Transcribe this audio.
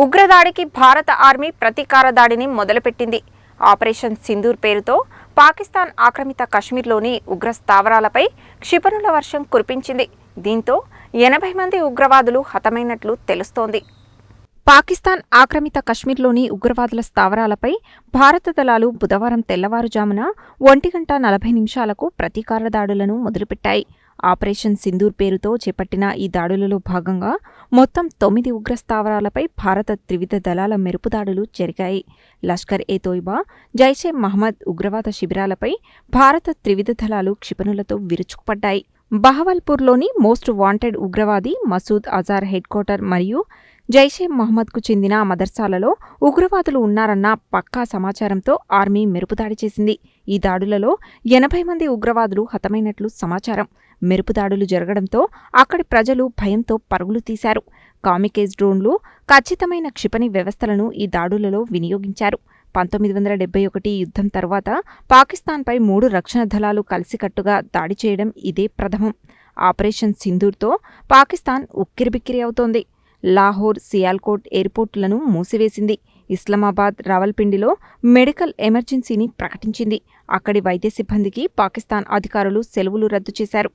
ఉగ్రదాడికి భారత ఆర్మీ ప్రతీకార దాడిని మొదలుపెట్టింది. ఆపరేషన్ సింధూర్ పేరుతో పాకిస్తాన్ ఆక్రమిత కశ్మీర్లోని ఉగ్ర స్థావరాలపై క్షిపణుల వర్షం కురిపించింది. దీంతో 80 మంది ఉగ్రవాదులు హతమైనట్లు తెలుస్తోంది. పాకిస్తాన్ ఆక్రమిత కశ్మీర్లోని ఉగ్రవాదుల స్థావరాలపై భారత దళాలు బుధవారం తెల్లవారుజామున 1:40 ప్రతీకార దాడులను మొదలుపెట్టాయి. ఆపరేషన్ సింధూర్ పేరుతో చేపట్టిన ఈ దాడులలో భాగంగా మొత్తం 9 ఉగ్ర స్థావరాలపై భారత త్రివిధ దళాల మెరుపు దాడులు జరిగాయి. లష్కర్-ఏ-తోయిబా, జైషే మహ్మద్ ఉగ్రవాద శిబిరాలపై భారత త్రివిధ దళాలు క్షిపణులతో విరుచుకుపడ్డాయి. బహవల్పూర్లోని మోస్ట్ వాంటెడ్ ఉగ్రవాది మసూద్ అజార్ హెడ్ క్వార్టర్ మరియు జైషే మహ్మద్కు చెందిన మదర్సాలలో ఉగ్రవాదులు ఉన్నారన్న పక్కా సమాచారంతో ఆర్మీ మెరుపుదాడి చేసింది. ఈ దాడులలో 80 మంది ఉగ్రవాదులు హతమైనట్లు సమాచారం. మెరుపుదాడులు జరగడంతో అక్కడి ప్రజలు భయంతో పరుగులు తీశారు. కామికేజ్ డ్రోన్లు, ఖచ్చితమైన క్షిపణి వ్యవస్థలను ఈ దాడులలో వినియోగించారు. 1971 యుద్ధం తర్వాత పాకిస్తాన్పై 3 రక్షణ దళాలు కలిసికట్టుగా దాడి చేయడం ఇదే ప్రథమం. ఆపరేషన్ సింధూర్తో పాకిస్తాన్ ఉక్కిరిబిక్కిరి అవుతోంది. లాహోర్, సియాల్కోట్ ఎయిర్పోర్టులను మూసివేసింది. ఇస్లామాబాద్, రావల్పిండిలో మెడికల్ ఎమర్జెన్సీని ప్రకటించింది. అక్కడి వైద్య సిబ్బందికి పాకిస్తాన్ అధికారులు సెలవులు రద్దు చేశారు.